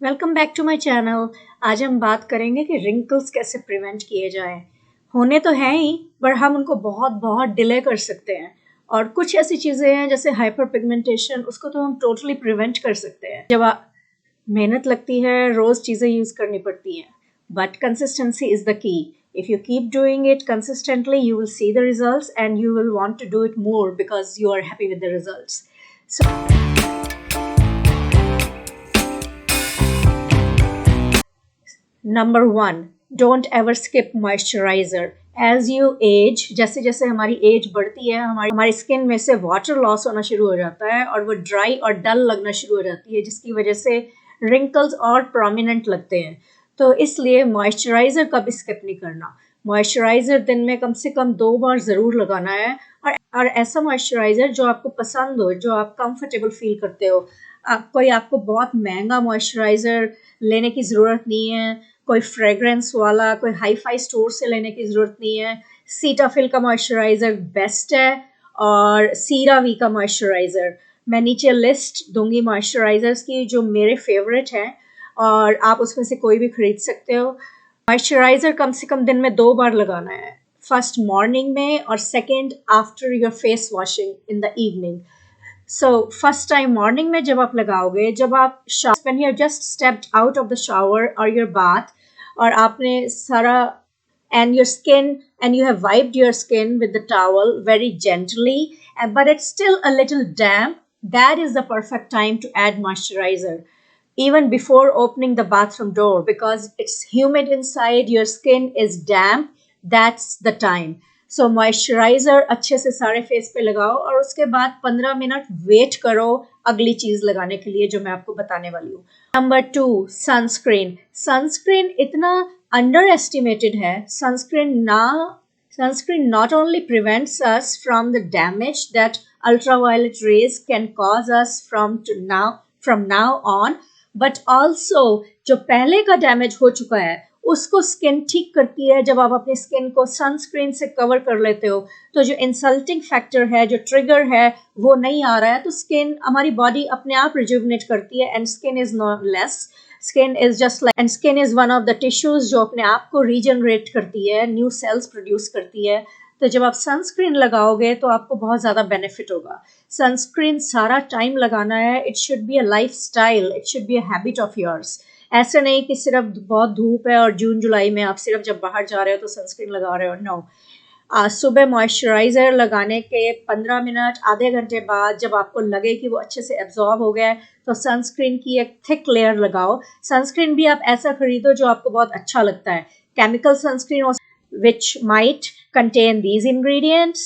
Welcome back to my channel. आज हम बात करेंगे कि रिंकल्स कैसे प्रिवेंट किए जाएं। होने तो हैं ही, पर हम उनको बहुत बहुत डिले कर सकते हैं। और कुछ ऐसी चीज़ें हैं जैसे हाइपर पिगमेंटेशन, उसको तो हम टोटली प्रिवेंट कर सकते हैं। जब मेहनत लगती है, रोज़ चीज़ें यूज़ करनी पड़ती हैं, but consistency is the key. If you keep doing it consistently, you will see the results and you will want to do it more because you are happy with the results. So number one, don't ever skip moisturiser. As you age, जैसे जैसे हमारी as बढ़ती है, हमारी skin में से water loss होना शुरू हो जाता है और वो ड्राई और डल लगना शुरू हो जाती है, जिसकी वजह से रिंकल्स और प्रोमिनेंट लगते हैं। तो इसलिए मॉइस्चराइजर कभी स्किप नहीं करना। मॉइस्चराइजर दिन में कम से कम 2 बार ज़रूर लगाना है, और ऐसा मॉइस्चराइजर जो आपको पसंद हो, जो आप कंफर्टेबल फील करते हो। आपको बहुत महंगा मॉइस्चराइजर लेने की ज़रूरत नहीं है, कोई फ्रेग्रेंस वाला, कोई हाई फाई स्टोर से लेने की ज़रूरत नहीं है। सीटाफिल का मॉइस्चराइज़र बेस्ट है, और सीरावी का मॉइस्चराइज़र। मैं नीचे लिस्ट दूंगी मॉइस्चराइज़र्स की जो मेरे फेवरेट हैं, और आप उसमें से कोई भी खरीद सकते हो। मॉइस्चराइज़र कम से कम दिन में 2 बार लगाना है, फर्स्ट मॉर्निंग में और second after your face washing in the evening. So first time morning में जब आप लगाओगे, जब आप when you just stepped out of the shower और योर बाथ, और आपने सारा and your skin and you have wiped your skin with the towel very gently, but it's still a little damp, that is the perfect time to add moisturizer even before opening the bathroom door, because it's humid inside, your skin is damp, that's the time. So moisturiser अच्छे से सारे face पे लगाओ, और उसके बाद 15 minute wait करो अगली चीज़ लगाने के लिए जो मैं आपको बताने वाली हूँ। Number 2, sunscreen. सनस्क्रीन इतना अंडर एस्टिमेटेड है। Sunscreen not only prevents us from the damage that ultraviolet rays can cause us from now on, but also जो पहले का डैमेज हो चुका है उसको स्किन ठीक करती है। जब आप अपनी स्किन को सनस्क्रीन से कवर कर लेते हो, तो जो इंसल्टिंग फैक्टर है, जो ट्रिगर है, वो नहीं आ रहा है, तो स्किन, हमारी बॉडी अपने आप रिजुवनेट करती है। And skin is not less, skin is just like, and skin is one of the tissues जो अपने आप को रीजनरेट करती है, न्यू सेल्स प्रोड्यूस करती है। तो जब आप सनस्क्रीन लगाओगे तो आपको बहुत ज़्यादा बेनिफिट होगा। सनस्क्रीन सारा टाइम लगाना है। It should be a life style, it should be a habit of yours. ऐसा नहीं कि सिर्फ बहुत धूप है और जून जुलाई में आप सिर्फ जब बाहर जा रहे हो तो सनस्क्रीन लगा रहे हो। नो, सुबह मॉइस्चराइज़र लगाने के 15 मिनट, आधे घंटे बाद जब आपको लगे कि वो अच्छे से एब्जॉर्ब हो गया है, तो सनस्क्रीन की एक थिक लेयर लगाओ। सनस्क्रीन भी आप ऐसा खरीदो जो आपको बहुत अच्छा लगता है। Chemical sunscreen which might contain these ingredients,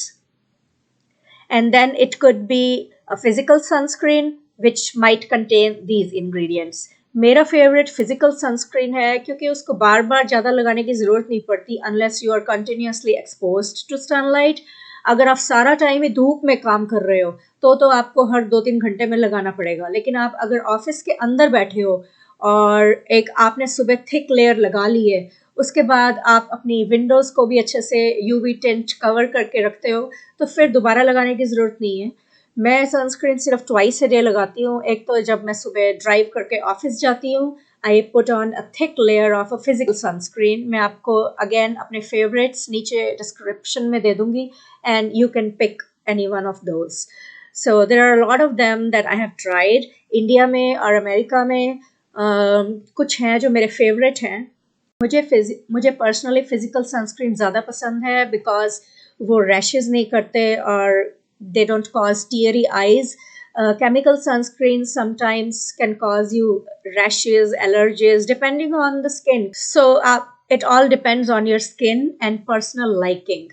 and then it could be a physical sunscreen which might contain these ingredients. मेरा फेवरेट फिजिकल सनस्क्रीन है, क्योंकि उसको बार बार ज़्यादा लगाने की ज़रूरत नहीं पड़ती unless you are continuously exposed to sunlight. अगर आप सारा टाइम ही धूप में काम कर रहे हो तो आपको हर 2-3 घंटे में लगाना पड़ेगा। लेकिन आप अगर ऑफिस के अंदर बैठे हो और एक आपने सुबह थिक लेयर लगा ली है, उसके बाद आप अपनी विंडोज़ को भी अच्छे से यूवी टिंट कवर करके रखते हो, तो फिर दोबारा लगाने की ज़रूरत नहीं है। मैं सनस्क्रीन सिर्फ ट्वाइस अ डे लगाती हूँ। एक तो जब मैं सुबह ड्राइव करके ऑफिस जाती हूँ, I put on a thick layer of a physical sunscreen. मैं आपको अगेन अपने फेवरेट्स नीचे डिस्क्रिप्शन में दे दूँगी, and you can pick any one of those. So there are lot of them that I have tried. India में और America में कुछ हैं जो मेरे फेवरेट हैं। मुझे पर्सनली फिजिकल सनस्क्रीन ज़्यादा पसंद है, बिकॉज वो रैशेज़ नहीं करते और they don't cause teary eyes. Chemical sunscreen sometimes can cause you rashes, allergies, depending on the skin. So it all depends on your skin and personal liking.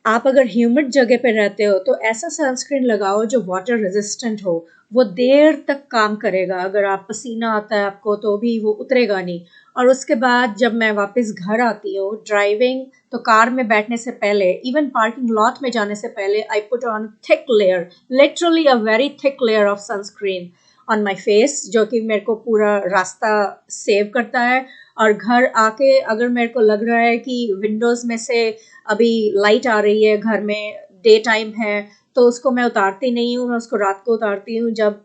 आप अगर humid जगह पे रहते हो तो ऐसा सनस्क्रीन लगाओ जो वाटर रेजिस्टेंट हो, वो देर तक काम करेगा। अगर आप पसीना आता है आपको तो भी वो उतरेगा नहीं। और उसके बाद जब मैं वापस घर आती हूँ ड्राइविंग, तो कार में बैठने से पहले, इवन पार्किंग लॉट में जाने से पहले, I put on thick layer, literally a very thick layer of sunscreen on my face, जो कि मेरे को पूरा रास्ता सेव करता है। और घर आके अगर मेरे को लग रहा है कि विंडोज़ में से अभी लाइट आ रही है, घर में डे टाइम है, तो उसको मैं उतारती नहीं हूँ, मैं उसको रात को उतारती हूँ जब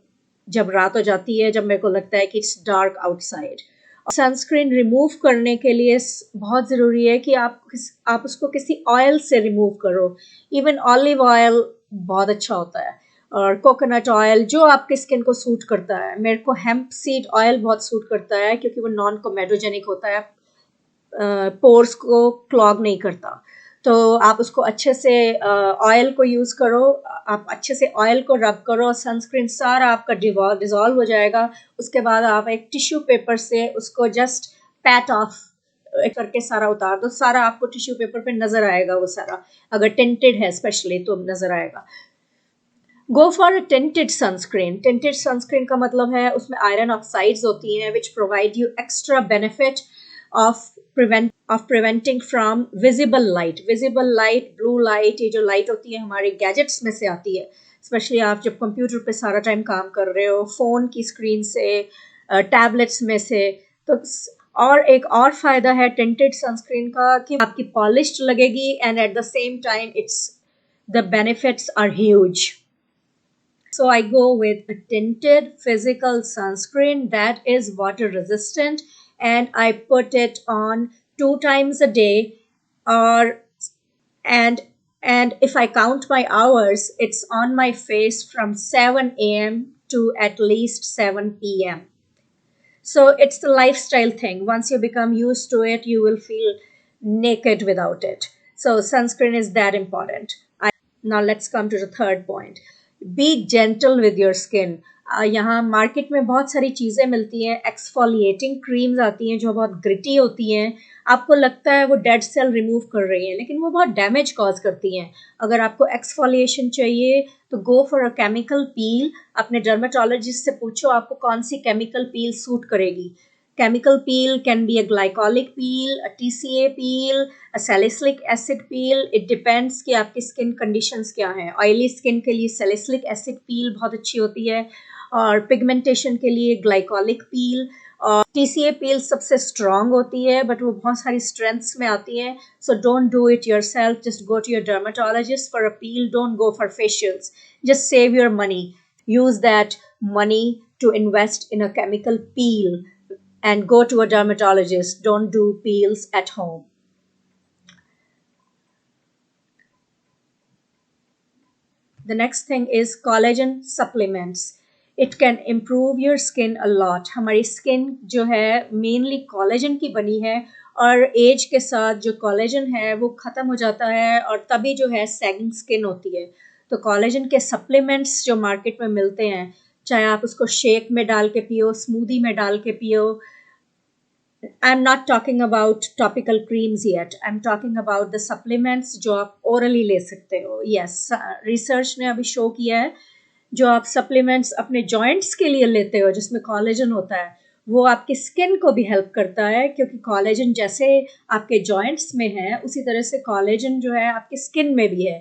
जब रात हो जाती है, जब मेरे को लगता है कि it's dark outside. Sunscreen remove करने के लिए बहुत ज़रूरी है कि आप उसको किसी ऑयल से रिमूव करो। इवन ऑलिव ऑयल बहुत अच्छा होता है, और कोकोनट ऑयल, जो आपके स्किन को सूट करता है। मेरे को हेम्प सीड ऑयल बहुत सूट करता है क्योंकि वो नॉन कोमेडोजेनिक होता है, पोर्स को क्लॉग नहीं करता। तो आप उसको अच्छे से ऑयल को यूज़ करो, आप अच्छे से ऑयल को रब करो, सनस्क्रीन सारा आपका डिज़ोल्व हो जाएगा। उसके बाद आप एक टिश्यू पेपर से उसको जस्ट पैट ऑफ करके सारा उतार दो, सारा आपको टिश्यू पेपर पे नज़र आएगा वो सारा। अगर टिंटेड है स्पेशली तो नज़र आएगा। Go for a tinted sunscreen. Tinted sunscreen का मतलब है उसमें आयरन ऑक्साइड्स होती हैं which provide you extra benefit of preventing from visible light. Visible light, blue light, ये जो लाइट होती है हमारे गैजेट्स में से आती है, स्पेशली आप जब कंप्यूटर पे सारा टाइम काम कर रहे हो, फ़ोन की स्क्रीन से, टैबलेट्स में से। तो और एक और फ़ायदा है टिंटेड सनस्क्रीन का कि आपकी पॉलिश्ड लगेगी and at the same time it's the benefits are huge. So I go with a tinted physical sunscreen that is water resistant, and I put it on 2 times a day, or and if I count my hours, it's on my face from 7 a.m. to at least 7 p.m. So it's the lifestyle thing. Once you become used to it, you will feel naked without it. So sunscreen is that important. Now let's come to the third point. Be gentle with your skin. यहाँ market में बहुत सारी चीज़ें मिलती हैं, exfoliating creams आती हैं जो बहुत ग्रिटी होती हैं। आपको लगता है वो डेड सेल रिमूव कर रही हैं, लेकिन वो बहुत डैमेज कॉज करती हैं। अगर आपको एक्सफोलिएशन चाहिए तो go for a chemical peel. अपने डर्मेटोलॉजिस्ट से पूछो आपको कौन सी केमिकल पील सूट करेगी। Chemical peel can be a glycolic peel, a TCA peel, a salicylic acid peel. It depends कि आपकी स्किन कंडीशंस क्या हैं। ऑयली स्किन के लिए salicylic acid peel बहुत अच्छी होती है, और पिगमेंटेशन के लिए ग्लाइकोलिक पील। और TCA पील सबसे स्ट्रॉन्ग होती है, बट वो बहुत सारी स्ट्रेंथ्स में आती है। So don't do it yourself, just go to your dermatologist for a peel. Don't go for facials, just save your money, use that money to invest in a chemical peel and go to a dermatologist. Don't do peels at home. The next thing is collagen supplements. It can improve your skin a lot. हमारी skin जो है mainly collagen की बनी है, और as के साथ जो कोलेजन है वो ख़त्म हो जाता है, और तभी जो है सैगिंग स्किन होती है। तो कोलेजन के सप्लीमेंट्स जो मार्केट में मिलते हैं, चाहे आप उसको शेक में डाल के पियो, स्मूदी में डाल के पियो, I'm not talking about topical creams yet. I'm talking about the supplements जो आप orally ले सकते हो. Yes, research ने अभी show किया है, जो आप supplements अपने joints के लिए लेते हो जिसमें collagen होता है, वो आपकी skin को भी help करता है, क्योंकि collagen जैसे आपके joints में है उसी तरह से collagen जो है आपकी skin में भी है।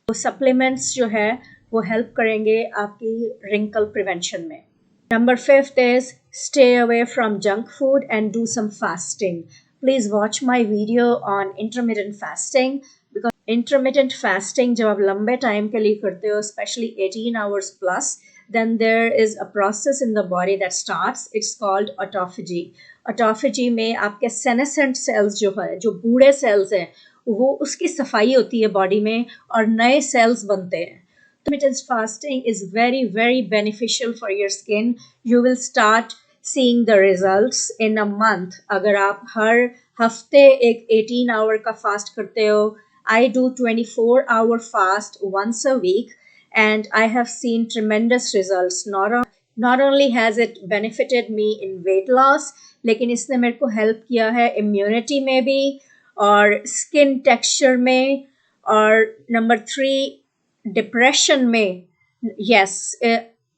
तो supplements जो है वो help करेंगे आपकी wrinkle prevention में। Number 5 is stay away from junk food and do some fasting. Please watch my video on intermittent fasting, because intermittent fasting जब आप लंबे टाइम के लिए करते हो, especially 18 hours plus, then there is a process in the body that starts. It's called autophagy. Autophagy में आपके senescent cells जो है, जो बूढ़े cells हैं, वो उसकी सफाई होती है बॉडी में और नए cells बनते हैं। Intermittent fasting is very, very beneficial for your skin. You will start seeing the results in a month. अगर आप हर हफ्ते एक 18 hour का fast करते हो, I do 24-hour fast once a week, and I have seen tremendous results. Not only has it benefited me in weight loss, लेकिन इसने मेरे को help किया है immunity में भी, और skin texture में, और number 3 डिप्रेशन में। यस,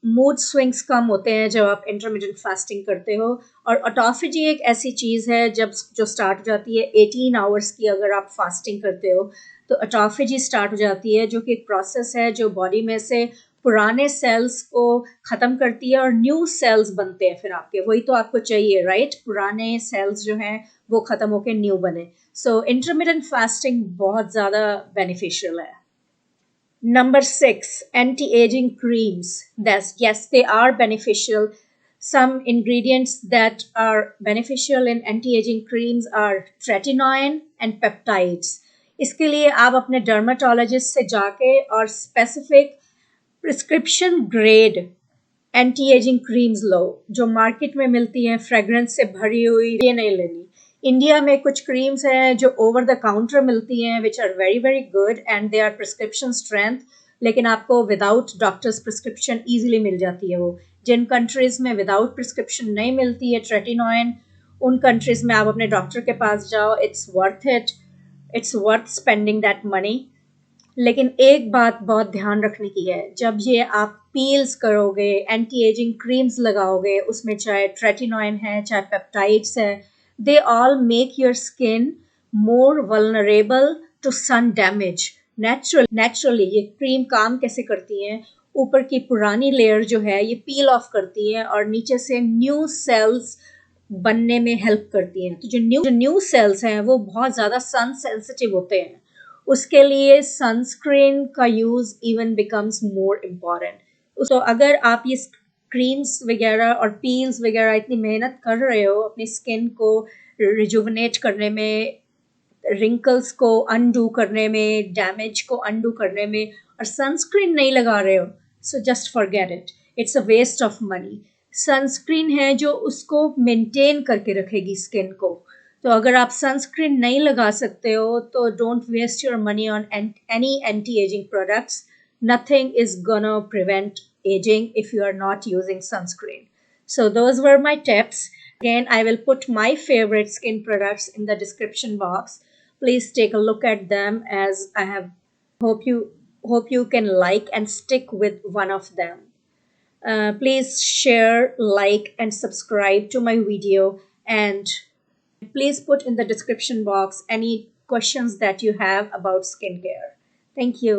मूड स्विंग्स कम होते हैं जब आप इंटरमिटेंट फास्टिंग करते हो। और ऑटोफेजी एक ऐसी चीज़ है जब जो स्टार्ट हो जाती है 18 आवर्स की, अगर आप फास्टिंग करते हो तो ऑटोफेजी स्टार्ट हो जाती है, जो कि एक प्रोसेस है जो बॉडी में से पुराने सेल्स को ख़त्म करती है और न्यू सेल्स बनते हैं फिर आपके। वही तो आपको चाहिए, राइट? पुराने सेल्स जो हैं वो ख़त्म होकर न्यू बने। सो इंटरमिटेंट फास्टिंग बहुत ज़्यादा बेनिफिशियल है। Number 6, anti-aging creams. Yes, they are beneficial. Some ingredients that are beneficial in anti-aging creams are tretinoin and peptides. इसके लिए आप अपने डर्माटोलॉजिस्ट से जाके और specific prescription grade anti ageing creams लो जो मार्केट में मिलती हैं फ्रेग्रेंस से भरी हुई, ये नहीं लेनी। इंडिया में कुछ क्रीम्स हैं जो ओवर द काउंटर मिलती हैं which are very very good and they are prescription strength, लेकिन आपको विदाउट डॉक्टर्स प्रिस्क्रिप्शन ईजिली मिल जाती है वो। जिन कंट्रीज़ में विदाउट प्रिस्क्रिप्शन नहीं मिलती है ट्रेटिनोइन, उन कंट्रीज़ में आप अपने डॉक्टर के पास जाओ, it's worth spending that money. लेकिन एक बात बहुत ध्यान रखने की है, जब ये आप पील्स करोगे, एंटी एजिंग क्रीम्स लगाओगे, उसमें चाहे ट्रेटिनोइन है चाहे पेप्टाइड्स है, they all make your skin more vulnerable to sun damage. Naturally ये क्रीम काम कैसे करती हैं, ऊपर की पुरानी लेयर जो है ये पील ऑफ करती है और नीचे से न्यू सेल्स बनने में हेल्प करती हैं। तो जो न्यू सेल्स हैं वो बहुत ज़्यादा सन सेंसिटिव होते हैं, उसके लिए सनस्क्रीन का use even becomes more important. तो अगर आप ये क्रीम्स वगैरह और पील्स वगैरह इतनी मेहनत कर रहे हो अपनी स्किन को रिजुवनेट करने में, रिंकल्स को अनडू करने में, डैमेज को अनडू करने में, और सनस्क्रीन नहीं लगा रहे हो, so just forget it, it's a waste of money. Sunscreen है जो उसको मेंटेन करके रखेगी स्किन को। तो अगर आप सनस्क्रीन नहीं लगा सकते हो तो don't waste your money on any anti aging products. Nothing is gonna prevent aging if you are not using sunscreen. So those were my tips. Again, I will put my favorite skin products in the description box. Please take a look at them as I have hope you can like and stick with one of them. Please share, like, and subscribe to my video, and please put in the description box any questions that you have about skincare. Thank you.